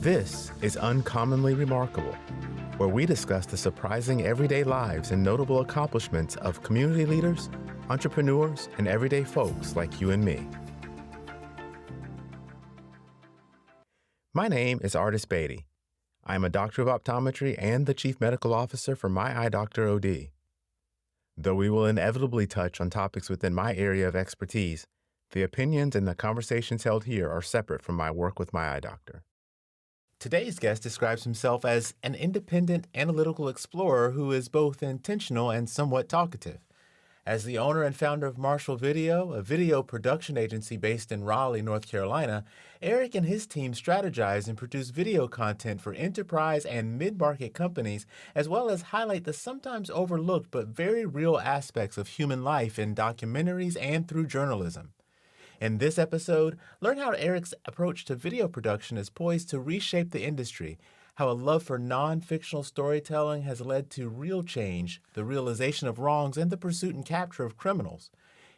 This is Uncommonly Remarkable, where we discuss the surprising everyday lives and notable accomplishments of community leaders, entrepreneurs, and everyday folks like you and me. My name is Artis Beatty. I am a doctor of optometry and the chief medical officer for My Eye Doctor OD. Though we will inevitably touch on topics within my area of expertise, the opinions and the conversations held here are separate from my work with My Eye Doctor. Today's guest describes himself as an independent analytical explorer who is both intentional and somewhat talkative. As the owner and founder of Marshall Video, a video production agency based in Raleigh, North Carolina, Erik and his team strategize and produce video content for enterprise and mid-market companies, as well as highlight the sometimes overlooked but very real aspects of human life in documentaries and through journalism. In this episode, learn how Erik's approach to video production is poised to reshape the industry, how a love for nonfictional storytelling has led to real change, the realization of wrongs, and the pursuit and capture of criminals.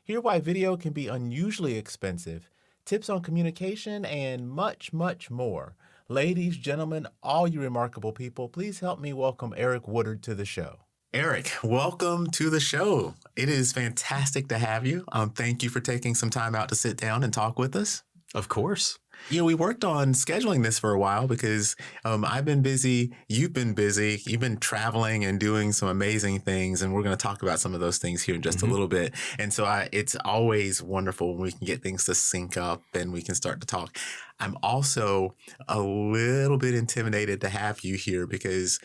Hear why video can be unusually expensive, tips on communication, and much, much more. Ladies, gentlemen, all you remarkable people, please help me welcome Erik Woodard to the show. Erik, welcome to the show. It is fantastic to have you. Thank you for taking some time out to sit down and talk with us. Of course. We worked on scheduling this for a while because I've been busy. You've been busy. You've been traveling and doing some amazing things. And we're going to talk about some of those things here in just a little bit. And so it's always wonderful when we can get things to sync up and we can start to talk. I'm also a little bit intimidated to have you here because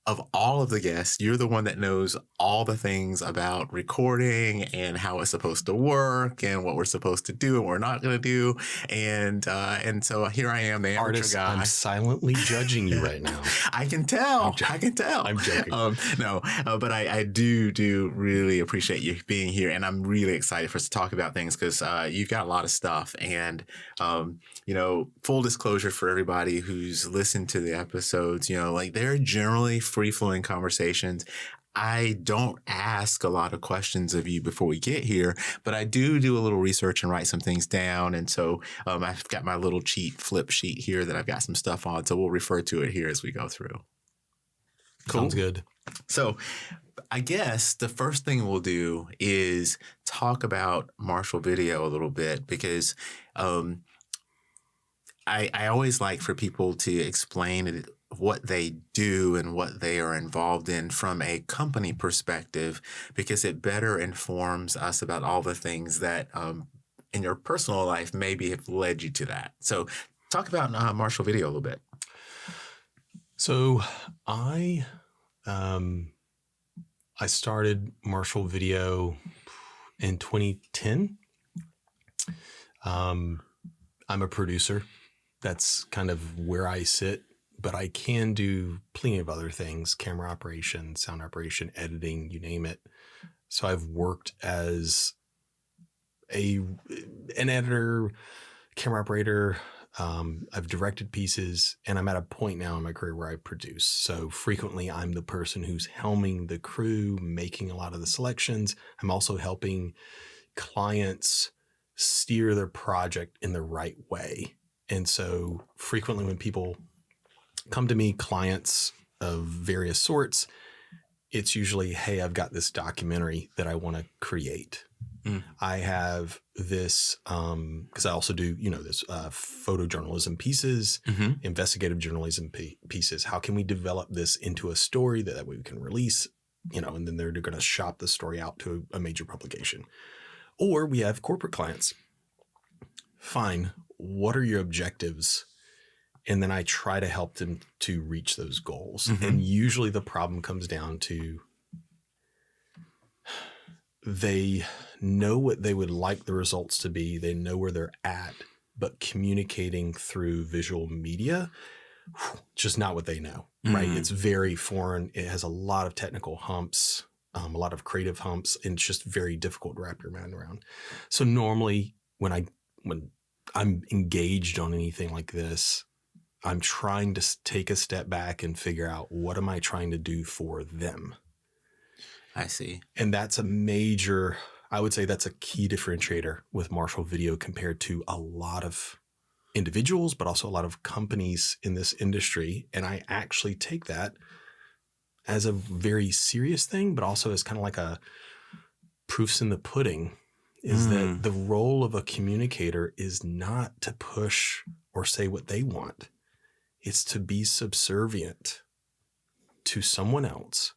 of all of the guests, you're the one that knows all the things about recording and how it's supposed to work and what we're supposed to do and what we're not going to do. And so here I am, the amateur Artist, guy. I'm silently judging you right now. I can tell. I can tell. I'm joking. But I do really appreciate you being here. And I'm really excited for us to talk about things because you've got a lot of stuff. And, full disclosure for everybody who's listened to the episodes, they're generally free-flowing conversations. I don't ask a lot of questions of you before we get here, but I do a little research and write some things down. And so I've got my little flip sheet here that I've got some stuff on. So we'll refer to it here as we go through. Cool. Sounds good. So I guess the first thing we'll do is talk about Marshall Video a little bit because I always like for people to explain what they do and what they are involved in from a company perspective, because it better informs us about all the things that in your personal life maybe have led you to that. So talk about Marshall Video a little bit. So I started Marshall Video in 2010. I'm a producer. That's kind of where I sit. But I can do plenty of other things: camera operation, sound operation, editing, you name it. So I've worked as an editor, camera operator. I've directed pieces, and I'm at a point now in my career where I produce. So frequently I'm the person who's helming the crew, making a lot of the selections. I'm also helping clients steer their project in the right way. And so frequently when people come to me, clients of various sorts, it's usually, hey, I've got this documentary that I want to create. I have this, because I also do, this photojournalism pieces, investigative journalism pieces. How can we develop this into a story that way we can release, and then they're going to shop the story out to a major publication. Or we have corporate clients. Fine. What are your objectives? And then I try to help them to reach those goals. And usually the problem comes down to they know what they would like the results to be. They know where they're at, but communicating through visual media, just not what they know, right? It's very foreign. It has a lot of technical humps, a lot of creative humps, and it's just very difficult to wrap your mind around. So normally when I'm engaged on anything like this, I'm trying to take a step back and figure out, what am I trying to do for them? I see. And that's I would say that's a key differentiator with Marshall Video compared to a lot of individuals, but also a lot of companies in this industry. And I actually take that as a very serious thing, but also as kind of like a proofs in the pudding, is that the role of a communicator is not to push or say what they want. It's to be subservient to someone else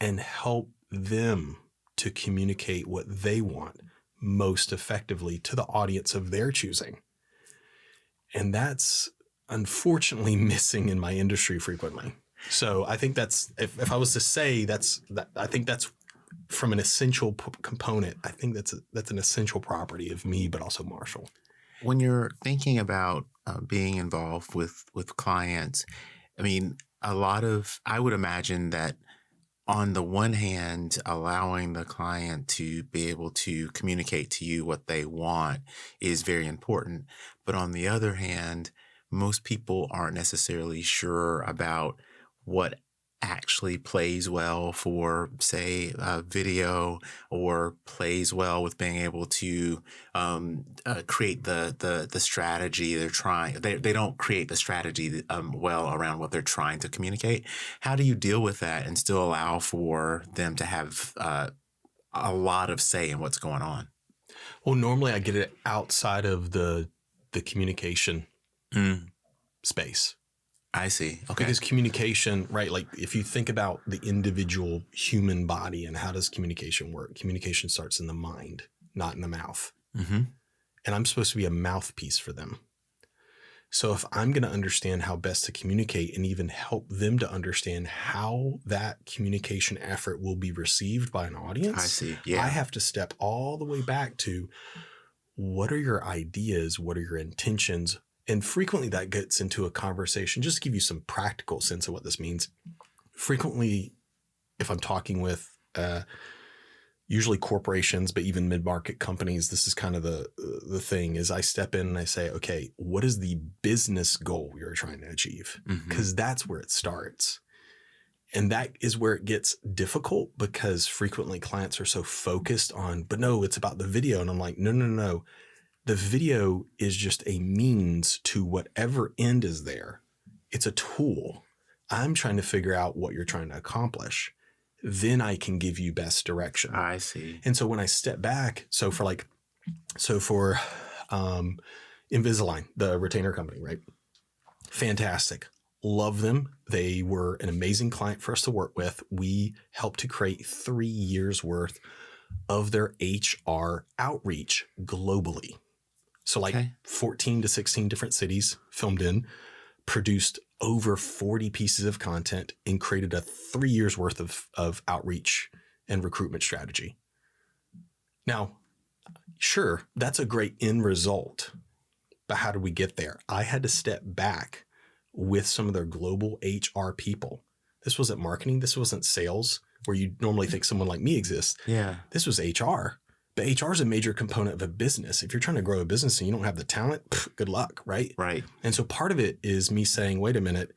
and help them to communicate what they want most effectively to the audience of their choosing. And that's unfortunately missing in my industry frequently. So I think that's, if I was to say I think that's from an essential component, I think that's an essential property of me, but also Marshall. When you're thinking about being involved with clients, I mean, I would imagine that on the one hand, allowing the client to be able to communicate to you what they want is very important. But on the other hand, most people aren't necessarily sure about what actually plays well for, say, video, or plays well with being able to create the strategy they're trying. They don't create the strategy well around what they're trying to communicate. How do you deal with that and still allow for them to have a lot of say in what's going on? Well, normally I get it outside of the communication space. I see. Okay. Because communication, right? Like if you think about the individual human body and how does communication work? Communication starts in the mind, not in the mouth. Mm-hmm. And I'm supposed to be a mouthpiece for them. So if I'm going to understand how best to communicate and even help them to understand how that communication effort will be received by an audience, I see. Yeah. I have to step all the way back to what are your ideas? What are your intentions? And frequently that gets into a conversation. Just to give you some practical sense of what this means. Frequently, if I'm talking with usually corporations, but even mid-market companies, this is kind of the thing, is I step in and I say, okay, what is the business goal you're trying to achieve? Because that's where it starts. And that is where it gets difficult, because frequently clients are so focused on, but no, it's about the video. And I'm like, no. The video is just a means to whatever end is there. It's a tool. I'm trying to figure out what you're trying to accomplish. Then I can give you best direction. I see. And so when I step back, so for Invisalign, the retainer company, right? Fantastic. Love them. They were an amazing client for us to work with. We helped to create 3 years worth of their HR outreach globally. So 14 to 16 different cities filmed in, produced over 40 pieces of content, and created a 3 years worth of outreach and recruitment strategy. Now, sure, that's a great end result, but how did we get there? I had to step back with some of their global HR people. This wasn't marketing. This wasn't sales, where you normally think someone like me exists. Yeah. This was HR. But HR is a major component of a business. If you're trying to grow a business and you don't have the talent, good luck, right? Right. And so part of it is me saying, wait a minute.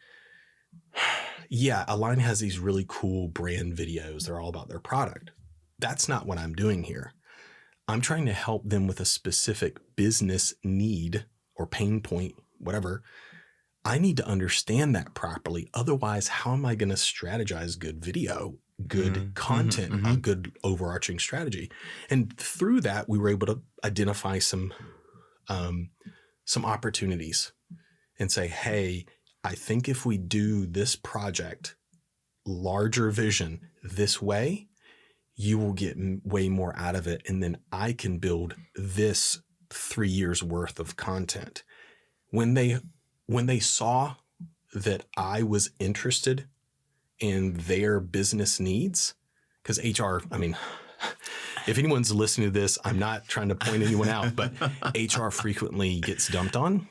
Yeah, Align has these really cool brand videos. They're all about their product. That's not what I'm doing here. I'm trying to help them with a specific business need or pain point, whatever. I need to understand that properly. Otherwise, how am I going to strategize good video, good content, a good overarching strategy? And through that, we were able to identify some opportunities and say, hey, I think if we do this project, larger vision this way, you will get way more out of it. And then I can build this 3 years worth of content. When they saw that I was interested in their business needs, because HR, I mean, if anyone's listening to this, I'm not trying to point anyone out, but HR frequently gets dumped on.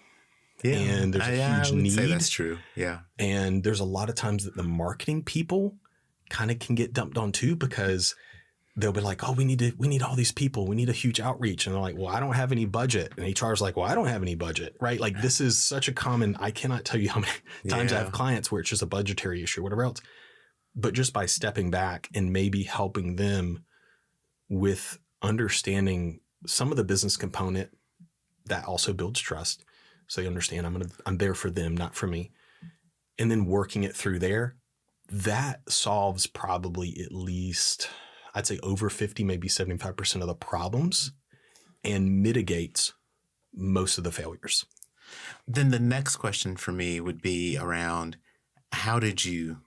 Yeah. And there's a huge need. Say that's true. Yeah. And there's a lot of times that the marketing people kind of can get dumped on too, because they'll be like, oh, we need all these people. We need a huge outreach. And they're like, well, I don't have any budget. And HR's like, well, I don't have any budget, right? Like this is such a common, I cannot tell you how many times I have clients where it's just a budgetary issue or whatever else. But just by stepping back and maybe helping them with understanding some of the business component that also builds trust, so they understand I'm there for them, not for me. And then working it through there, that solves probably at least, I'd say over 50, maybe 75% of the problems and mitigates most of the failures. Then the next question for me would be around how did you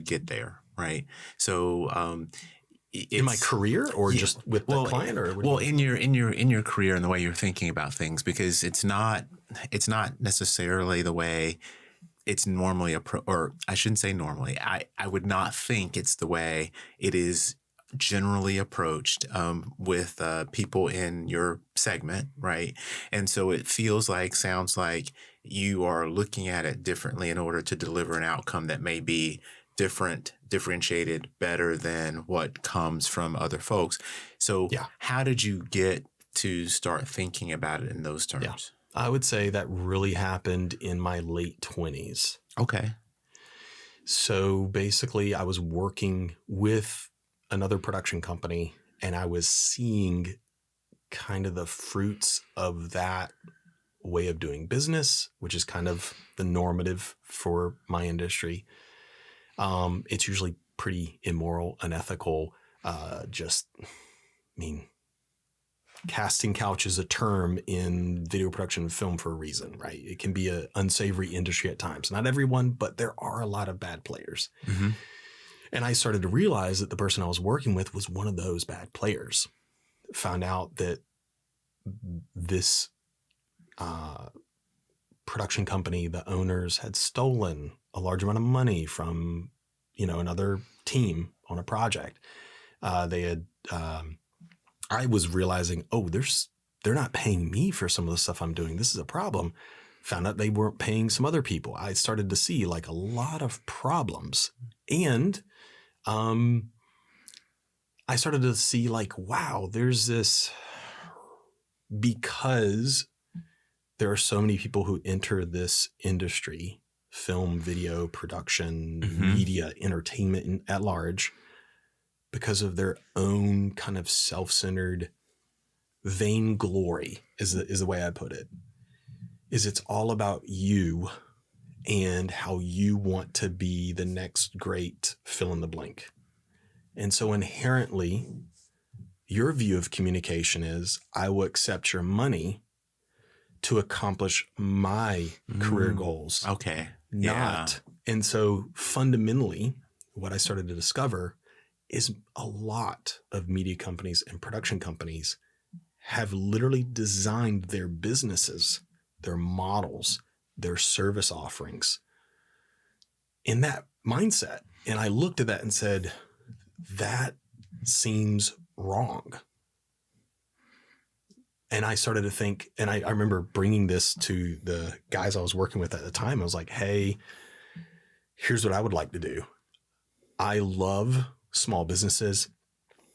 get there, right? So in my career or just with the client, or in your career and the way you're thinking about things, because it's not necessarily the way it's normally or I shouldn't say normally. I would not think it's the way it is generally approached with people in your segment, right? And so it sounds like you are looking at it differently in order to deliver an outcome that may be differentiated, better than what comes from other folks. So how did you get to start thinking about it in those terms? Yeah. I would say that really happened in my late 20s. Okay. So basically I was working with another production company and I was seeing kind of the fruits of that way of doing business, which is kind of the normative for my industry. It's usually pretty immoral, unethical, casting couch is a term in video production and film for a reason, right? It can be an unsavory industry at times. Not everyone, but there are a lot of bad players. Mm-hmm. And I started to realize that the person I was working with was one of those bad players. Found out that this production company, the owners had stolen a large amount of money from, another team on a project. I was realizing, they're not paying me for some of the stuff I'm doing. This is a problem. Found out they weren't paying some other people. I started to see like a lot of problems. And I started to see like, wow, there's this, because there are so many people who enter this industry, film, video, production, media, entertainment at large, because of their own kind of self-centered vainglory is the way I put it. It's all about you and how you want to be the next great fill in the blank. And so inherently, your view of communication is I will accept your money to accomplish my career goals. Okay. Not. And so fundamentally, what I started to discover is a lot of media companies and production companies have literally designed their businesses, their models, their service offerings in that mindset. And I looked at that and said, that seems wrong. And I started to think, and I remember bringing this to the guys I was working with at the time. I was like, hey, here's what I would like to do. I love small businesses.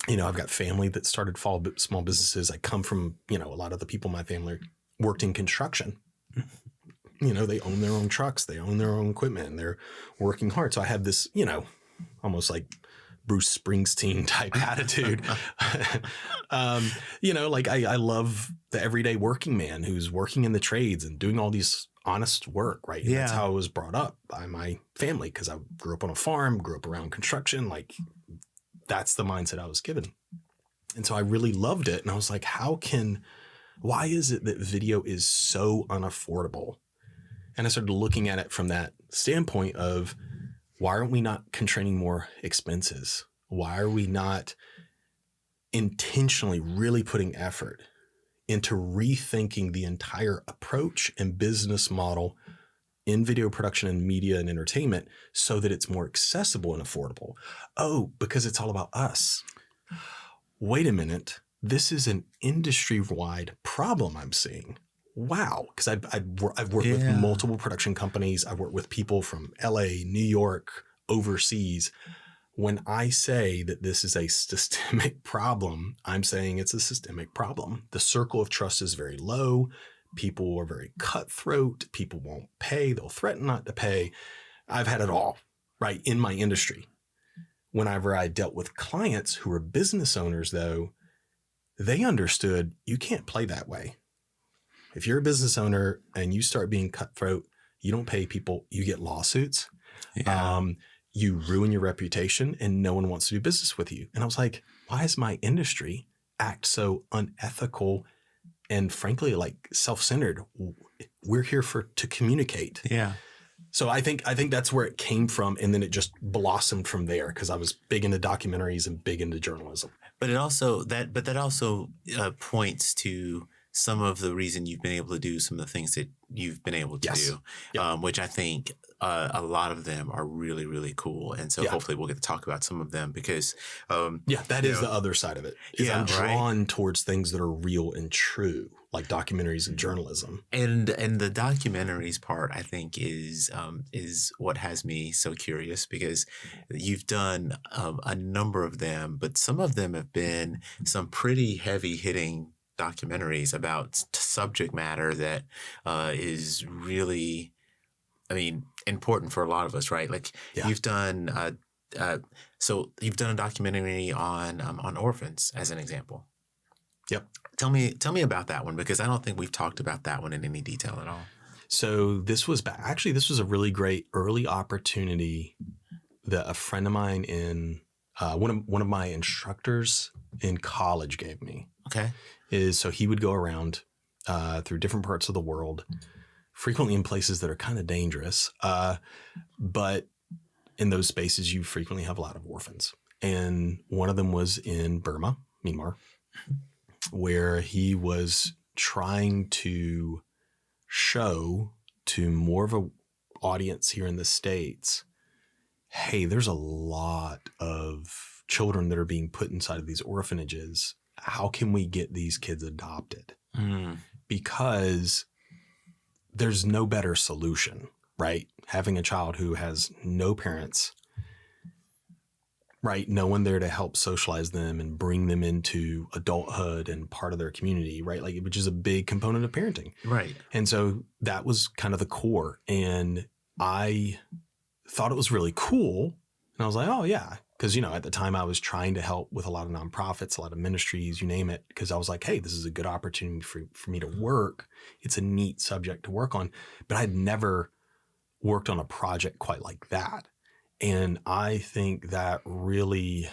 I've got family that started small businesses. I come from, a lot of the people in my family worked in construction. They own their own trucks. They own their own equipment and they're working hard. So I have this, almost like Bruce Springsteen type attitude. I love the everyday working man who's working in the trades and doing all these honest work, right? And that's how I was brought up by my family because I grew up on a farm, grew up around construction. Like that's the mindset I was given. And so I really loved it. And I was like, why is it that video is so unaffordable? And I started looking at it from that standpoint of, why aren't we not constraining more expenses? Why are we not intentionally really putting effort into rethinking the entire approach and business model in video production and media and entertainment so that it's more accessible and affordable? Oh, because it's all about us. Wait a minute. This is an industry-wide problem I'm seeing. Wow. Because I've worked with multiple production companies. I've worked with people from LA, New York, overseas. When I say that this is a systemic problem, I'm saying it's a systemic problem. The circle of trust is very low. People are very cutthroat. People won't pay. They'll threaten not to pay. I've had it all, right, in my industry. Whenever I dealt with clients who were business owners, though, they understood you can't play that way. if you're a business owner and you start being cutthroat, you don't pay people, you get lawsuits. Yeah. You ruin your reputation and no one wants to do business with you. And I was like, why does my industry act so unethical and frankly, like self-centered? We're here to communicate. Yeah. So I think that's where it came from. And then it just blossomed from there because I was big into documentaries and big into journalism. But that also points to some of the reason you've been able to do some of the things that you've been able to do, which I think a lot of them are really, really cool. And so hopefully we'll get to talk about some of them because that is the other side of it. I'm drawn towards things that are real and true, like documentaries and journalism. And the documentaries part, I think, is what has me so curious because you've done a number of them, but some of them have been some pretty heavy hitting documentaries about subject matter that is really, I mean, important for a lot of us, right? Like you've done, so you've done a documentary on orphans as an example. Yep. Tell me about that one because I don't think we've talked about that one in any detail at all. So this was a really great early opportunity that a friend of mine in one of my instructors in college gave me. Okay. So he would go around through different parts of the world, frequently in places that are kind of dangerous. But in those spaces, you frequently have a lot of orphans. And one of them was in Burma, Myanmar, where he was trying to show to more of a audience here in the States, hey, there's a lot of children that are being put inside of these orphanages. How can we get these kids adopted? Because there's no better solution, right? Having a child who has no parents, right? No one there to help socialize them and bring them into adulthood and part of their community, right? Like, which is a big component of parenting. Right. And so that was kind of the core. And I thought it was really cool. And I was like, oh yeah. Because, at the time I was trying to help with a lot of nonprofits, a lot of ministries, you name it. Because I was like, hey, this is a good opportunity for me to work. It's a neat subject to work on. But I'd never worked on a project quite like that. And I think that really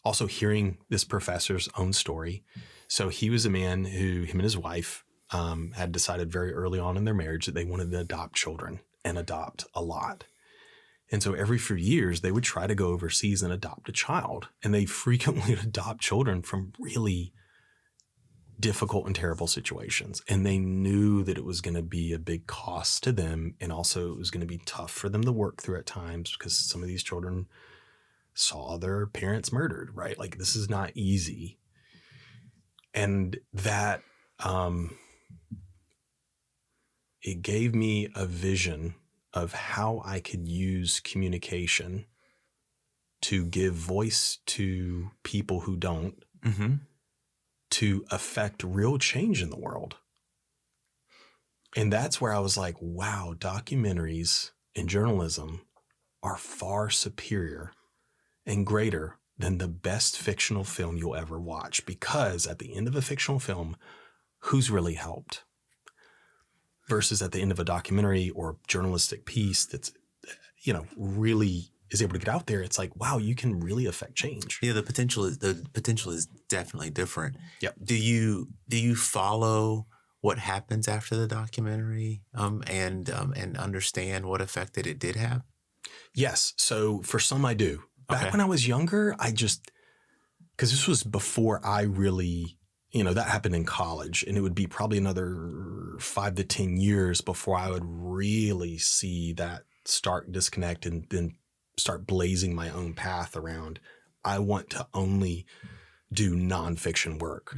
also hearing this professor's own story. So he was a man who, him and his wife, had decided very early on in their marriage that they wanted to adopt children and adopt a lot. And so every few years, they would try to go overseas and adopt a child. And they frequently would adopt children from really difficult and terrible situations. And they knew that it was going to be a big cost to them. And also it was going to be tough for them to work through at times because some of these children saw their parents murdered, right? Like this is not easy. And that, it gave me a vision of how I could use communication to give voice to people who don't, to affect real change in the world. And that's where I was like, wow, documentaries and journalism are far superior and greater than the best fictional film you'll ever watch. Because at the end of a fictional film, who's really helped? Versus at the end of a documentary or journalistic piece that's, really is able to get out there. It's like, wow, you can really affect change. Yeah, the potential is definitely different. Yep. Do you follow what happens after the documentary and understand what effect that it did have? Yes. So for some I do. Back when I was younger, because this was before I really, that happened in college, and it would be probably another 5 to 10 years before I would really see that stark disconnect and then start blazing my own path around. I want to only do nonfiction work.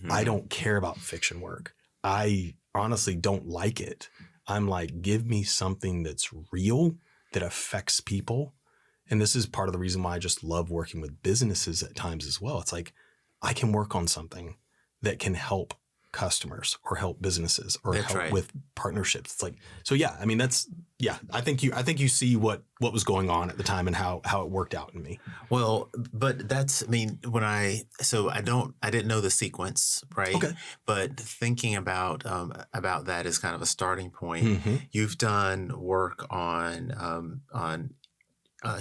I don't care about fiction work. I honestly don't like it. I'm like, give me something that's real, that affects people. And this is part of the reason why I just love working with businesses at times as well. It's like, I can work on something that can help customers or help businesses or That's help right. with partnerships. It's like, so yeah, I mean, I think you see what was going on at the time and how it worked out in me. Well, but that's, I mean, I didn't know the sequence, right? Okay. But thinking about that as kind of a starting point, Mm-hmm. you've done work on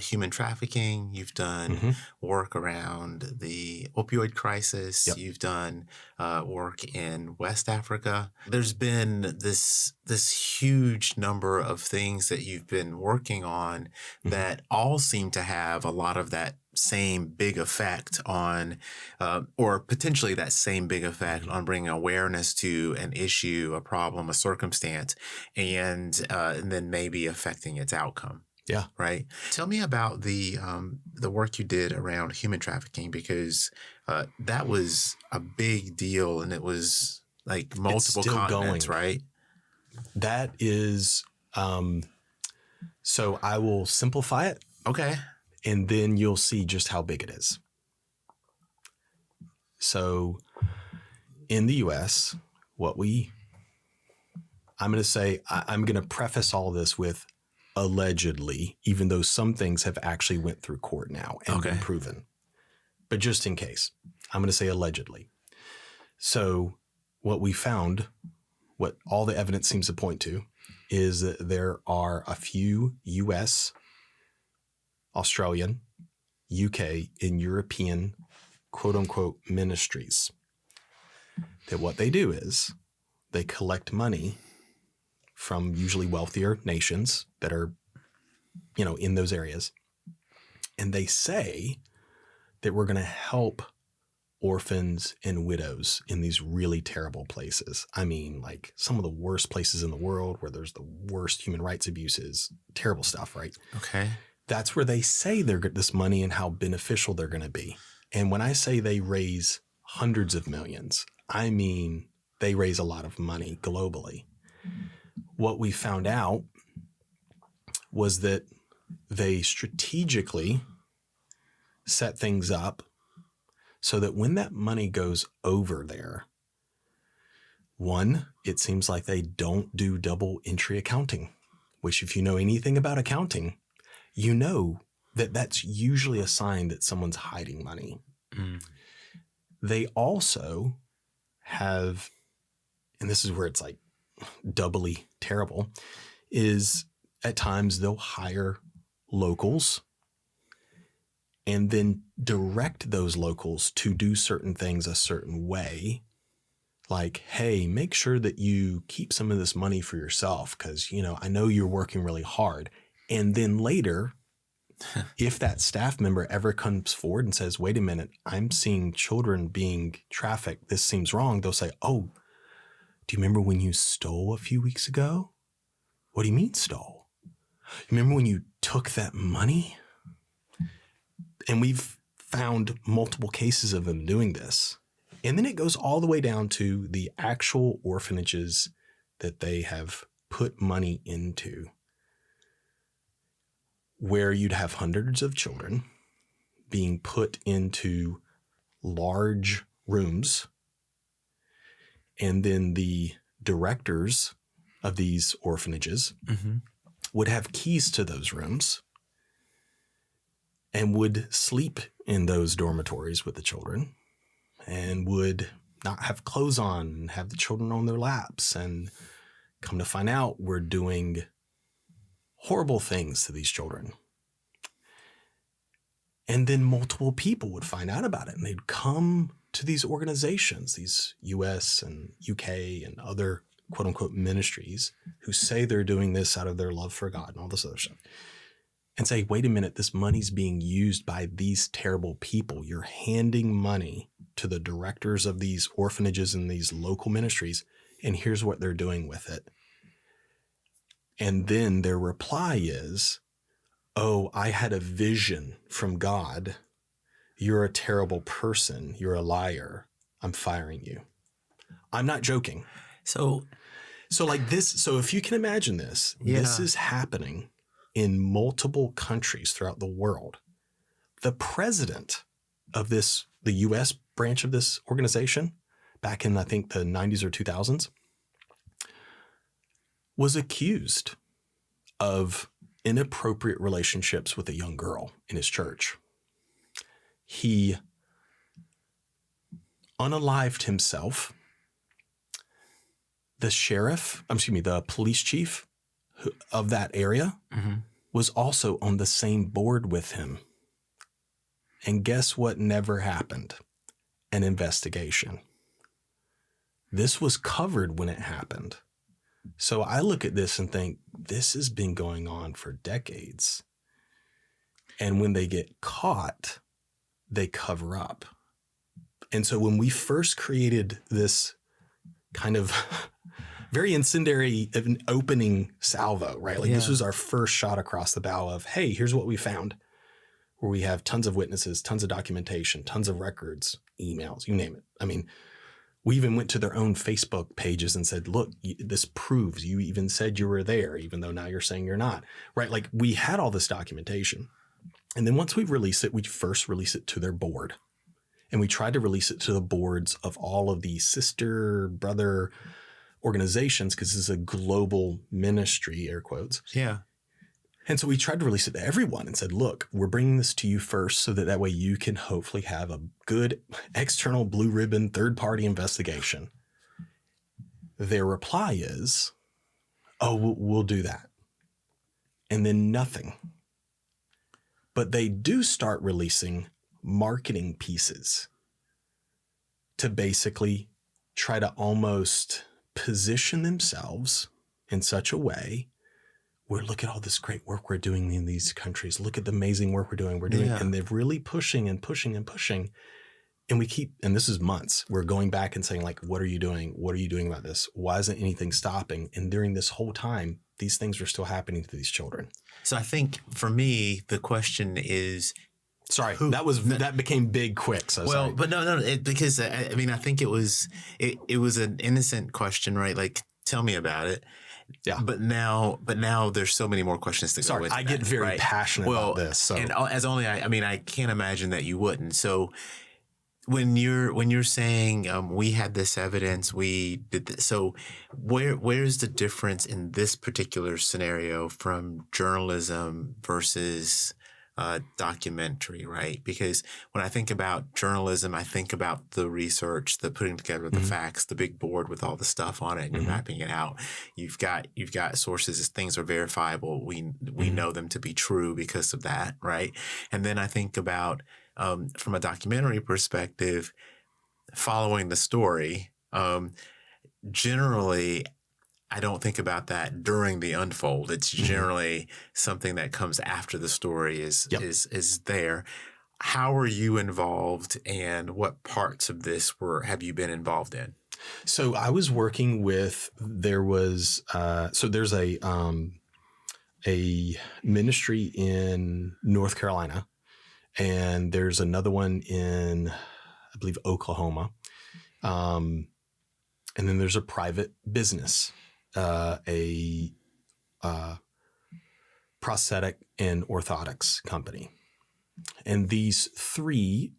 human trafficking. You've done Mm-hmm. work around the opioid crisis. Yep. You've done work in West Africa. There's been this huge number of things that you've been working on that all seem to have a lot of that same big effect on, or potentially that same big effect on bringing awareness to an issue, a problem, a circumstance, and then maybe affecting its outcome. Yeah. Right. Tell me about the work you did around human trafficking, because that was a big deal, and it was like multiple still continents, going. right? That is, so I will simplify it. Okay. And then you'll see just how big it is. So in the US, I'm going to say, I'm going to preface all this with allegedly, even though some things have actually went through court now and been proven. But just in case, I'm going to say allegedly. So what we found, what all the evidence seems to point to, is that there are a few US, Australian, UK, and European quote unquote ministries that what they do is they collect money from usually wealthier nations that are, in those areas. And they say that we're going to help orphans and widows in these really terrible places. I mean, like some of the worst places in the world where there's the worst human rights abuses, terrible stuff, right? Okay. That's where they say they're get this money and how beneficial they're going to be. And when I say they raise hundreds of millions, I mean they raise a lot of money globally. What we found out was that they strategically set things up so that when that money goes over there, one, it seems like they don't do double entry accounting, which if you know anything about accounting, you know that that's usually a sign that someone's hiding money. Mm. They also have, and this is where it's like doubly terrible, is at times they'll hire locals and then direct those locals to do certain things a certain way. Like, hey, make sure that you keep some of this money for yourself because, I know you're working really hard. And then later, if that staff member ever comes forward and says, wait a minute, I'm seeing children being trafficked, this seems wrong, they'll say, oh, do you remember when you stole a few weeks ago? What do you mean stole? You remember when you took that money? And we've found multiple cases of them doing this. And then it goes all the way down to the actual orphanages that they have put money into, where you'd have hundreds of children being put into large rooms. And then the directors of these orphanages would have keys to those rooms and would sleep in those dormitories with the children and would not have clothes on and have the children on their laps. And come to find out, we're doing horrible things to these children. And then multiple people would find out about it and they'd come to these organizations, these US and UK and other quote unquote ministries who say they're doing this out of their love for God and all this other stuff, and say, wait a minute, this money's being used by these terrible people. You're handing money to the directors of these orphanages and these local ministries, and here's what they're doing with it. And then their reply is, oh, I had a vision from God. You're a terrible person. You're a liar. I'm firing you. I'm not joking. So like this, so if you can imagine this, this is happening in multiple countries throughout the world. The president of the U.S. branch of this organization, back in, I think, the 90s or 2000s, was accused of inappropriate relationships with a young girl in his church. He unalived himself. The police chief of that area was also on the same board with him. And guess what never happened? An investigation. This was covered when it happened. So I look at this and think, this has been going on for decades. And when they get caught, they cover up. And so when we first created this kind of very incendiary opening salvo, right? Like this was our first shot across the bow of, hey, here's what we found, where we have tons of witnesses, tons of documentation, tons of records, emails, you name it. I mean, we even went to their own Facebook pages and said, look, this proves you even said you were there, even though now you're saying you're not, right? Like we had all this documentation. And then once we release it, we first release it to their board. And we tried to release it to the boards of all of the sister, brother organizations, because this is a global ministry, air quotes. Yeah. And so we tried to release it to everyone and said, look, we're bringing this to you first so that way you can hopefully have a good external blue ribbon third-party investigation. Their reply is, oh, we'll do that. And then nothing. But they do start releasing marketing pieces to basically try to almost position themselves in such a way where look at all this great work we're doing in these countries. Look at the amazing work we're doing. And they're really pushing and pushing and pushing. And we keep, and this is months, we're going back and saying like, what are you doing? What are you doing about this? Why isn't anything stopping? And during this whole time, these things are still happening to these children. So I think for me, the question is, sorry, that became big quick. So well, sorry. but no, because I mean, I think it was an innocent question, right? Like, tell me about it. Yeah. But now there's so many more questions to go with. I get very passionate about this. So. And I can't imagine that you wouldn't. So when you're saying we had this evidence, we did this, so where's the difference in this particular scenario from journalism versus documentary, right? Because when I think about journalism, I think about the research, the putting together the facts, the big board with all the stuff on it, and you're mapping it out. You've got sources, things are verifiable. We know them to be true because of that, right? And then I think about from a documentary perspective, following the story. Generally, I don't think about that during the unfold. It's generally something that comes after the story is there. How are you involved, and what parts of this have you been involved in? So I was working with, there's a ministry in North Carolina, and there's another one in, I believe, Oklahoma. And then there's a private business, a prosthetic and orthotics company. And these three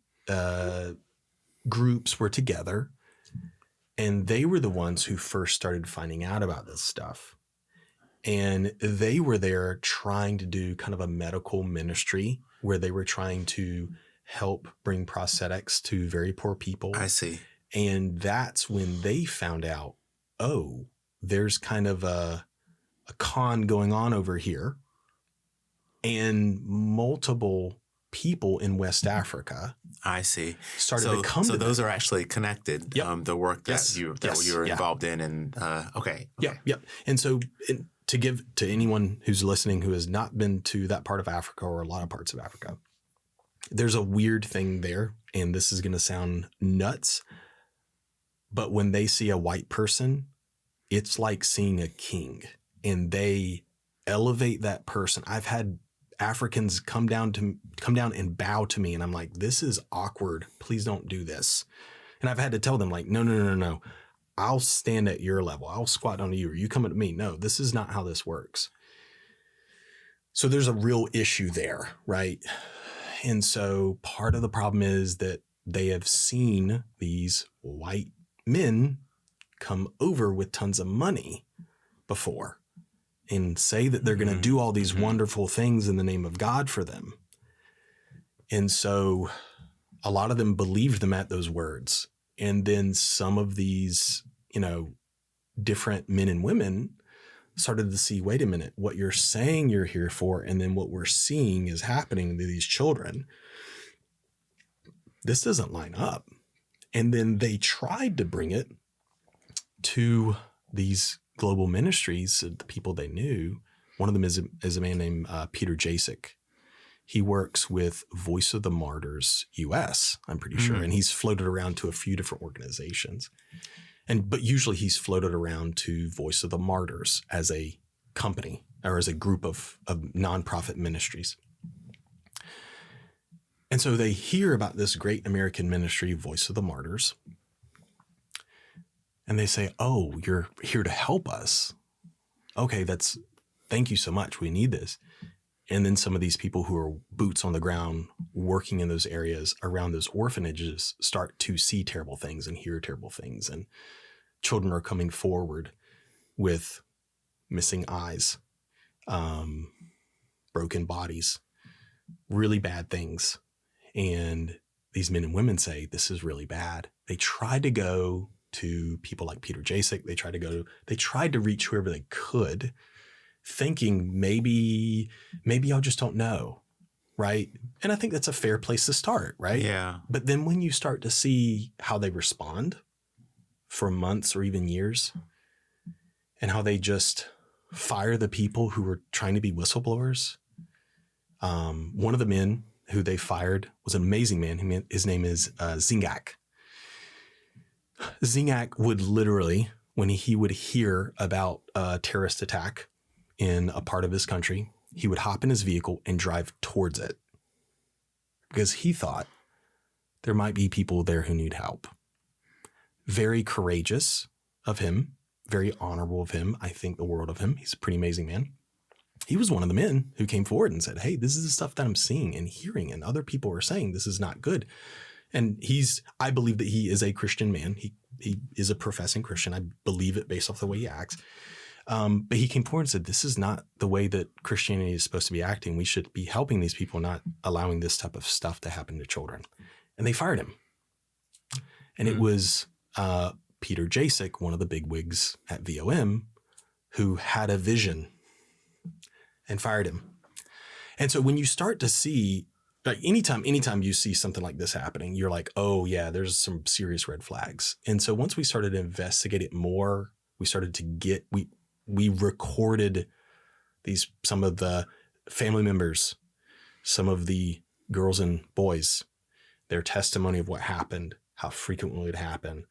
groups were together, and they were the ones who first started finding out about this stuff. And they were there trying to do kind of a medical ministry where they were trying to help bring prosthetics to very poor people. I see. And that's when they found out, oh, there's kind of a con going on over here. And multiple people in West Africa, I see, started to come. So those are actually connected. Yep. The work that you were involved in, and okay. Yep. And so, to give to anyone who's listening who has not been to that part of Africa or a lot of parts of Africa, there's a weird thing there, and this is going to sound nuts, but when they see a white person, it's like seeing a king, and they elevate that person. I've had Africans come down and bow to me, and I'm like, this is awkward. Please don't do this. And I've had to tell them, like, no. I'll stand at your level. I'll squat down to you, or you come at me. No, this is not how this works. So there's a real issue there, right? And so part of the problem is that they have seen these white men come over with tons of money before and say that they're going to do all these wonderful things in the name of God for them. And so a lot of them believed them at those words. And then some of these, different men and women started to see, wait a minute, what you're saying you're here for, and then what we're seeing is happening to these children, this doesn't line up. And then they tried to bring it to these global ministries, the people they knew. One of them is a man named Peter Jasek. He works with Voice of the Martyrs US, I'm pretty sure, and he's floated around to a few different organizations. But usually he's floated around to Voice of the Martyrs as a company or as a group of nonprofit ministries. And so they hear about this great American ministry, Voice of the Martyrs, and they say, oh, you're here to help us. Okay, thank you so much. We need this. And then some of these people who are boots on the ground working in those areas around those orphanages start to see terrible things and hear terrible things. And children are coming forward with missing eyes, broken bodies, really bad things. And these men and women say, this is really bad. They tried to go to people like Peter Jasek. They tried to reach whoever they could, thinking maybe y'all just don't know, right? And I think that's a fair place to start, right? Yeah. But then when you start to see how they respond for months or even years, and how they just fire the people who were trying to be whistleblowers. One of the men who they fired was an amazing man. His name is Zingak. Zingak would literally, when he would hear about a terrorist attack in a part of his country, he would hop in his vehicle and drive towards it because he thought there might be people there who need help. Very courageous of him, very honorable of him. I think the world of him. He's a pretty amazing man. He was one of the men who came forward and said, hey, this is the stuff that I'm seeing and hearing, and other people are saying this is not good. And I believe that he is a Christian man. He is a professing Christian. I believe it based off the way he acts. But he came forward and said, this is not the way that Christianity is supposed to be acting. We should be helping these people, not allowing this type of stuff to happen to children. And they fired him. And it was Peter Jasek, one of the bigwigs at VOM, who had a vision and fired him. And so when you start to see, like anytime you see something like this happening, you're like, oh yeah, there's some serious red flags. And so once we started to investigate it more, we started to get, we recorded some of the family members, some of the girls and boys, their testimony of what happened, how frequently it happened.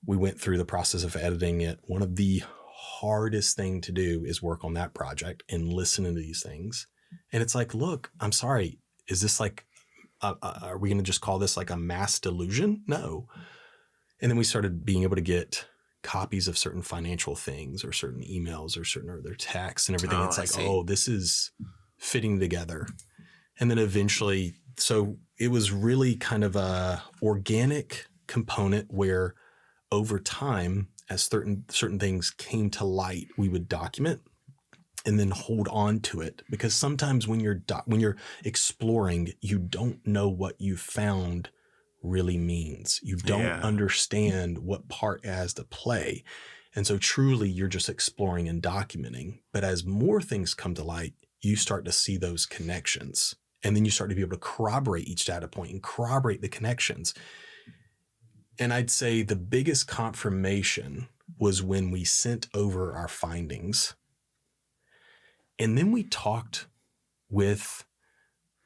We went through the process of editing it. One of the hardest thing to do is work on that project and listen to these things. And it's like, look, I'm sorry. Is this like, are we going to just call this like a mass delusion? No. And then we started being able to get copies of certain financial things or certain emails or certain other texts and everything. It's like, oh, this is fitting together. And then eventually, so it was really kind of a organic component where over time, as certain things came to light, we would document and then hold on to it, because sometimes when you're exploring, you don't know what you found really means. You don't understand what part it has to play. And so truly you're just exploring and documenting. But as more things come to light, you start to see those connections. And then you start to be able to corroborate each data point and corroborate the connections. And I'd say the biggest confirmation was when we sent over our findings. And then we talked with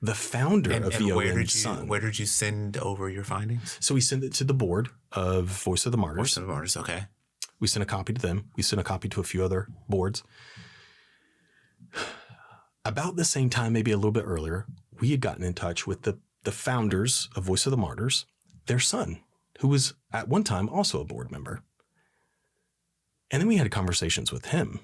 the founder of VOM's son. Where did you send over your findings? So we sent it to the board of Voice of the Martyrs. Voice of the Martyrs, okay. We sent a copy to them. We sent a copy to a few other boards. About the same time, maybe a little bit earlier, we had gotten in touch with the founders of Voice of the Martyrs, their son, who was at one time also a board member. And then we had conversations with him.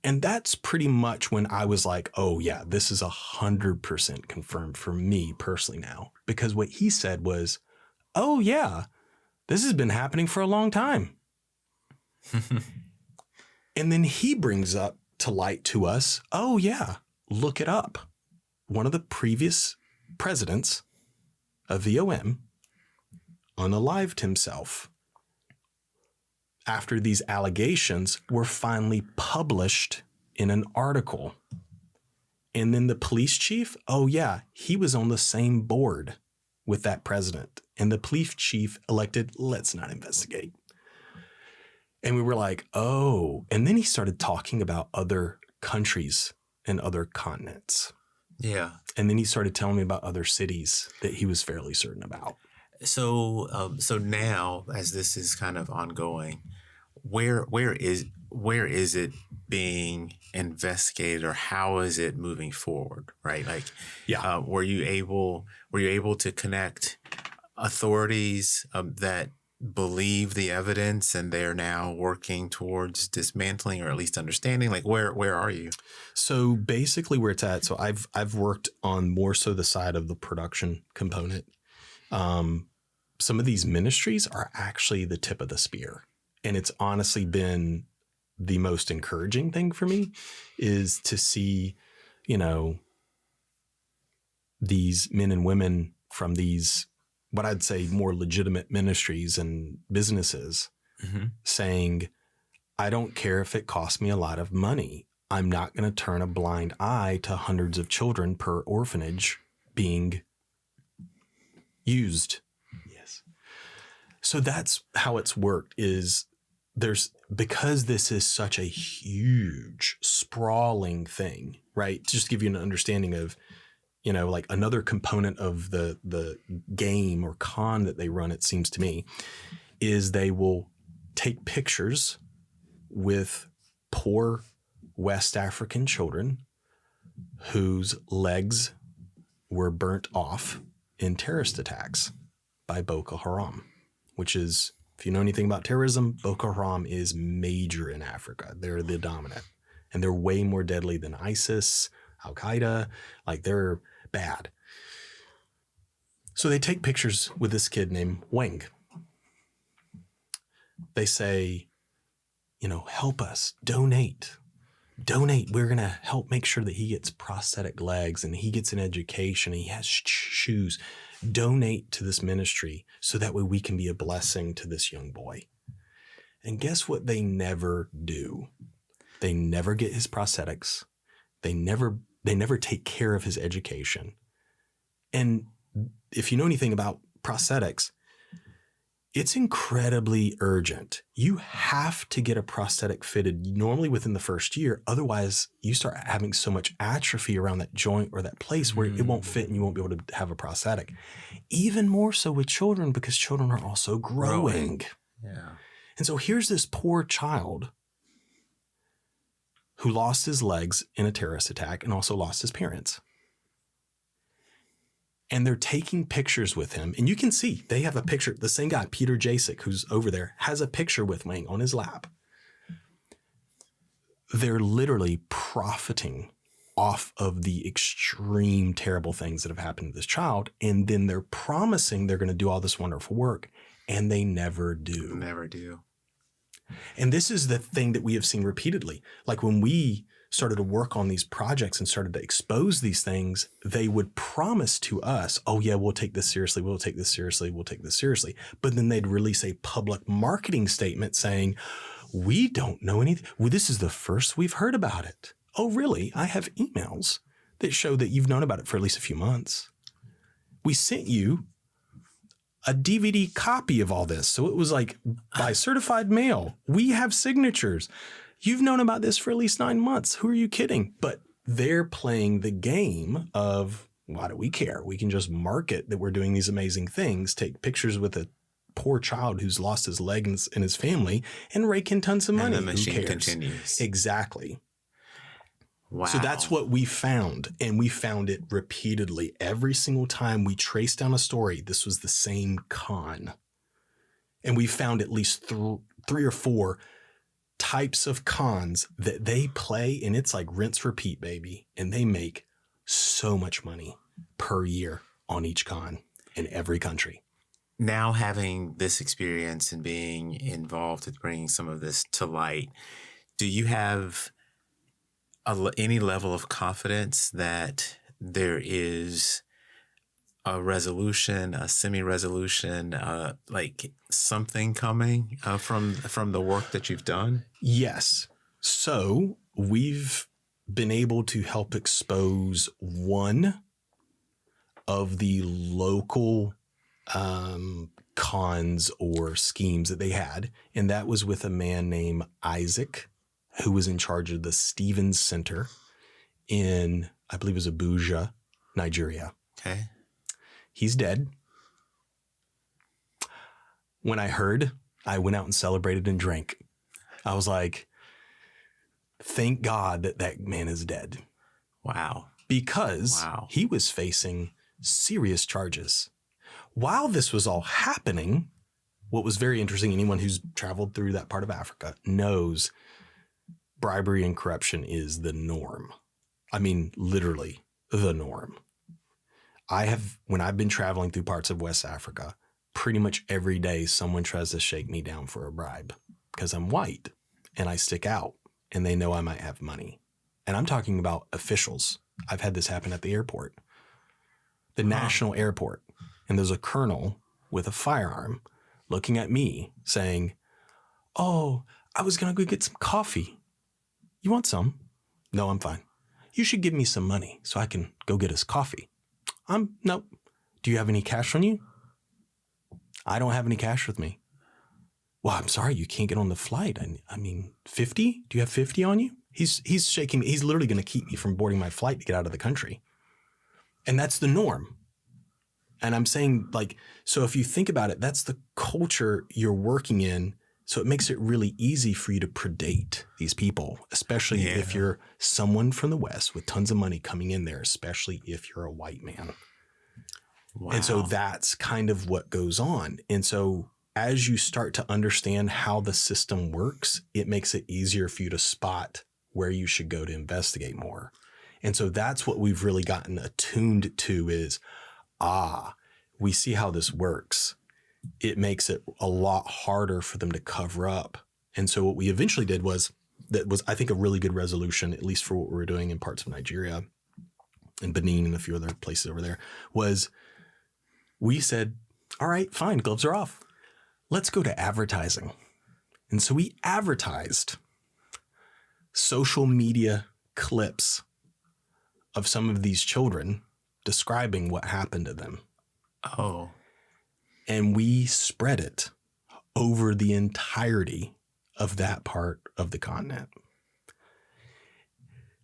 And that's pretty much when I was like, oh yeah, this is 100% confirmed for me personally now. Because what he said was, oh yeah, This has been happening for a long time. And then he brings up to light to us, oh yeah, look it up. One of the previous presidents of VOM unalived himself after these allegations were finally published in an article. And then the police chief, oh yeah, he was on the same board with that president. And the police chief elected, let's not investigate. And we were like, oh. And then he started talking about other countries and other continents. Yeah. And then he started telling me about other cities that he was fairly certain about. So now, as this is kind of ongoing, where is it being investigated, or how is it moving forward? Right? Like, yeah. Were you able to connect authorities that believe the evidence and they're now working towards dismantling, or at least understanding? Like, where are you? So basically where it's at, so I've worked on more so the side of the production component. Some of these ministries are actually the tip of the spear. And it's honestly been the most encouraging thing for me, is to see, these men and women from these, what I'd say, more legitimate ministries and businesses saying, I don't care if it costs me a lot of money. I'm not going to turn a blind eye to hundreds of children per orphanage being used. Yes. So that's how it's worked, is because this is such a huge, sprawling thing, right? To just give you an understanding of, like another component of the game or con that they run, it seems to me, is they will take pictures with poor West African children whose legs were burnt off in terrorist attacks by Boko Haram, which is, if you know anything about terrorism, Boko Haram is major in Africa. They're the dominant, and they're way more deadly than ISIS, Al-Qaeda. Like, they're bad. So they take pictures with this kid named Wang. They say, help us, donate. We're going to help make sure that he gets prosthetic legs and he gets an education and he has shoes. Donate to this ministry so that way we can be a blessing to this young boy. And guess what they never do? They never get his prosthetics. They never take care of his education. And if you know anything about prosthetics, it's incredibly urgent. You have to get a prosthetic fitted normally within the first year. Otherwise, you start having so much atrophy around that joint or that place where it won't fit and you won't be able to have a prosthetic. Even more so with children, because children are also growing. Yeah. And so here's this poor child who lost his legs in a terrorist attack and also lost his parents. And they're taking pictures with him. And you can see they have a picture. The same guy, Peter Jasek, who's over there, has a picture with Wang on his lap. They're literally profiting off of the extreme terrible things that have happened to this child. And then they're promising they're going to do all this wonderful work. And they never do. Never do. And this is the thing that we have seen repeatedly. Like when we started to work on these projects and started to expose these things, they would promise to us, oh yeah, we'll take this seriously. We'll take this seriously. We'll take this seriously. But then they'd release a public marketing statement saying, we don't know anything. Well, this is the first we've heard about it. Oh, really? I have emails that show that you've known about it for at least a few months. We sent you a DVD copy of all this. So it was like by certified mail. We have signatures. You've known about this for at least 9 months. Who are you kidding? But they're playing the game of, why do we care? We can just market that we're doing these amazing things, take pictures with a poor child who's lost his leg and his family, and rake in tons of money. And the machine continues. Exactly. Wow. So that's what we found. And we found it repeatedly. Every single time we traced down a story, this was the same con. And we found at least 3 or 4 types of cons that they play, and it's like rinse, repeat, baby. And they make so much money per year on each con in every country. now having this experience and being involved with bringing some of this to light, do you have any level of confidence that there is a resolution, a semi-resolution, like something coming from the work that you've done? Yes. So we've been able to help expose one of the local cons or schemes that they had. And that was with a man named Isaac, who was in charge of the Stevens Center in, I believe it was Abuja, Nigeria. Okay. He's dead. When I heard, I went out and celebrated and drank. I was like, thank God that that man is dead. Wow. Because he was facing serious charges. While this was all happening, what was very interesting, anyone who's traveled through that part of Africa knows bribery and corruption is the norm. I mean, literally the norm. When I've been traveling through parts of West Africa, pretty much every day someone tries to shake me down for a bribe because I'm white and I stick out and they know I might have money. And I'm talking about officials. I've had this happen at the airport, the national airport. And there's a colonel with a firearm looking at me saying, "Oh, I was going to go get some coffee. You want some?" "No, I'm fine." "You should give me some money so I can go get us coffee." "Nope." "Do you have any cash on you?" "I don't have any cash with me." "Well, I'm sorry, you can't get on the flight. I mean, 50? Do you have 50 on you?" He's shaking me. He's literally going to keep me from boarding my flight to get out of the country. And that's the norm. And I'm saying, like, so if you think about it, that's the culture you're working in. So it makes it really easy for you to predate these people, especially if you're someone from the West with tons of money coming in there, especially if you're a white man. Wow. And so that's kind of what goes on. And so as you start to understand how the system works, it makes it easier for you to spot where you should go to investigate more. And so that's what we've really gotten attuned to is, we see how this works. It makes it a lot harder for them to cover up. And so what we eventually did was, I think, a really good resolution, at least for what we were doing in parts of Nigeria and Benin and a few other places over there, was we said, all right, fine, gloves are off. Let's go to advertising. And so we advertised social media clips of some of these children describing what happened to them. Oh. And we spread it over the entirety of that part of the continent.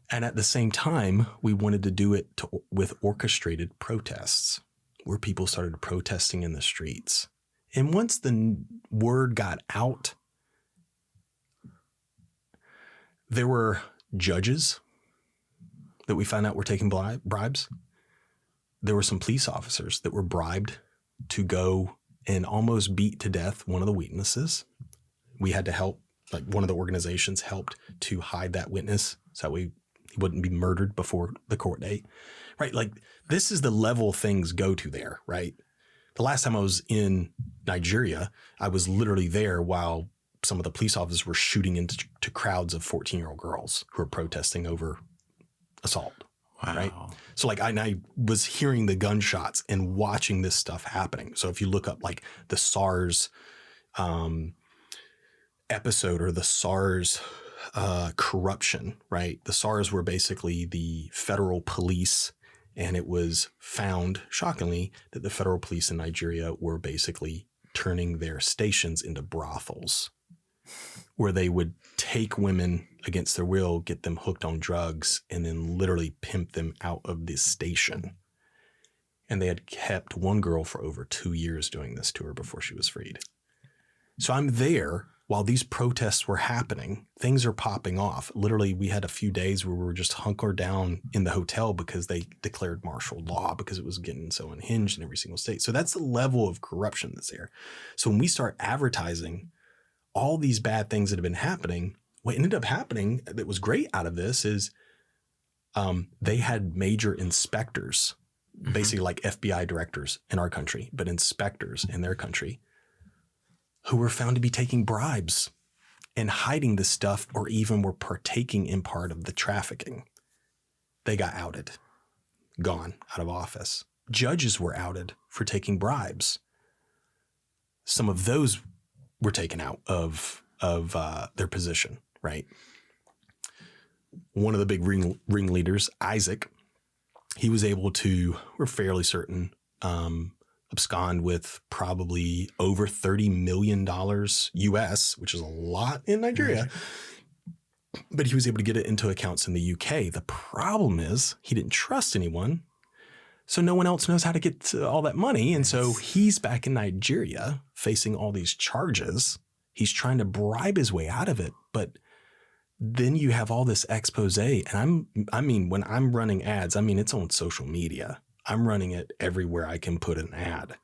And at the same time, we wanted to do it with orchestrated protests where people started protesting in the streets. And once the word got out, there were judges that we found out were taking bribes. There were some police officers that were bribed to go and almost beat to death one of the witnesses. We had to help, like one of the organizations helped to hide that witness so that he wouldn't be murdered before the court date, right? Like this is the level things go to there, right? The last time I was in Nigeria, I was literally there while some of the police officers were shooting into crowds of 14-year-old girls who were protesting over assault. Wow. Right. So like I was hearing the gunshots and watching this stuff happening. So if you look up like the SARS episode or the SARS corruption, right? The SARS were basically the federal police, and it was found shockingly that the federal police in Nigeria were basically turning their stations into brothels where they would take women against their will, get them hooked on drugs, and then literally pimp them out of this station. And they had kept one girl for over 2 years doing this to her before she was freed. So I'm there while these protests were happening. Things are popping off. Literally, we had a few days where we were just hunkered down in the hotel because they declared martial law because it was getting so unhinged in every single state. So that's the level of corruption that's there. So when we start advertising all these bad things that have been happening, what ended up happening that was great out of this is they had major inspectors basically like FBI directors in our country, but inspectors in their country, who were found to be taking bribes and hiding this stuff, or even were partaking in part of the trafficking. They got outed, gone out of office. Judges were outed for taking bribes. Some of those were taken out of their position, right? One of the big ringleaders, Isaac, he was able to, we're fairly certain, abscond with probably over $30 million US, which is a lot in Nigeria. But he was able to get it into accounts in the UK. The problem is he didn't trust anyone. So no one else knows how to get to all that money. And so he's back in Nigeria facing all these charges. He's trying to bribe his way out of it. But then you have all this expose. And I mean, when I'm running ads, I mean, it's on social media. I'm running it everywhere I can put an ad.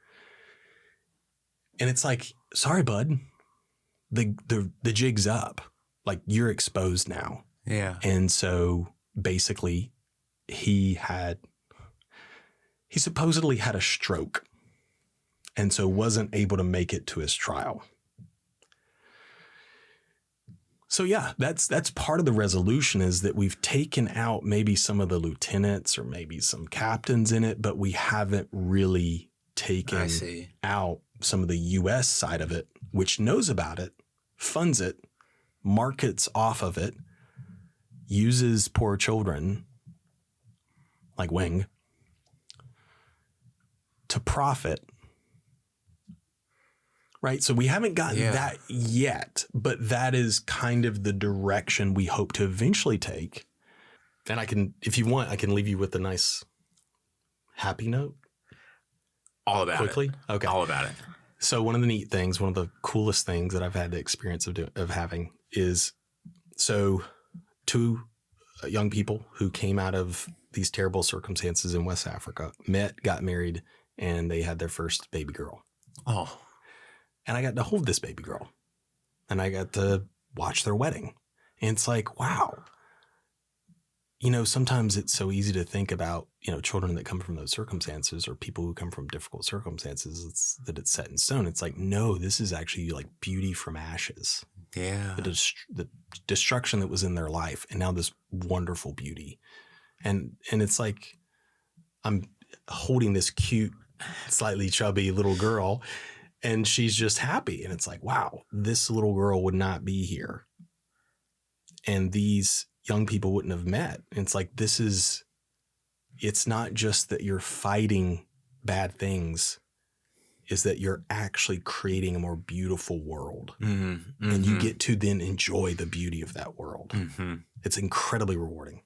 And it's like, sorry, bud, the jig's up. Like, you're exposed now. Yeah. And so basically he supposedly had a stroke, and so wasn't able to make it to his trial. So yeah, that's part of the resolution, is that we've taken out maybe some of the lieutenants or maybe some captains in it, but we haven't really taken out some of the US side of it, which knows about it, funds it, markets off of it, uses poor children like Wing to profit. Right. So we haven't gotten that yet, but that is kind of the direction we hope to eventually take. And I can, if you want, I can leave you with a nice happy note. All about quickly. it. Okay. All about it. So one of the neat things, one of the coolest things that I've had the experience of having is, so two young people who came out of these terrible circumstances in West Africa met, got married, and they had their first baby girl. Oh. And I got to hold this baby girl, and I got to watch their wedding. And it's like, wow. You know, sometimes it's so easy to think about, you know, children that come from those circumstances, or people who come from difficult circumstances, it's set in stone. It's like, no, this is actually like beauty from ashes. Yeah. The destruction that was in their life, and now this wonderful beauty. And it's like, I'm holding this cute, slightly chubby little girl, and she's just happy. And it's like, wow, this little girl would not be here, and these young people wouldn't have met. And it's like, it's not just that you're fighting bad things, is that you're actually creating a more beautiful world. Mm-hmm. Mm-hmm. And you get to then enjoy the beauty of that world. Mm-hmm. It's incredibly rewarding.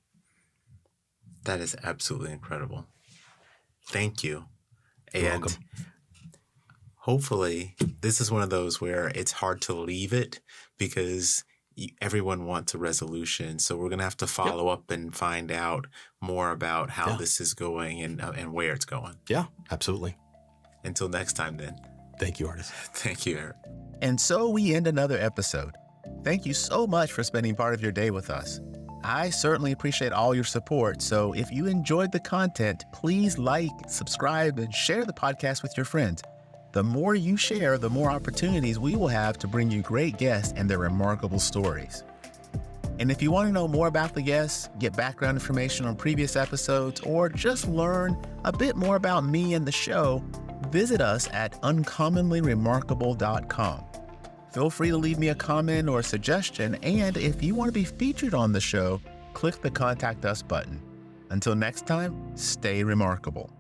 That is absolutely incredible. Thank you. You're welcome. Hopefully this is one of those where it's hard to leave it, because everyone wants a resolution. So we're going to have to follow up and find out more about how this is going and where it's going. Yeah, absolutely. Until next time then. Thank you, Artis. Thank you, Erik. And so we end another episode. Thank you so much for spending part of your day with us. I certainly appreciate all your support. So if you enjoyed the content, please like, subscribe, and share the podcast with your friends. The more you share, the more opportunities we will have to bring you great guests and their remarkable stories. And if you want to know more about the guests, get background information on previous episodes, or just learn a bit more about me and the show, visit us at uncommonlyremarkable.com. Feel free to leave me a comment or a suggestion, and if you want to be featured on the show, click the Contact Us button. Until next time, stay remarkable.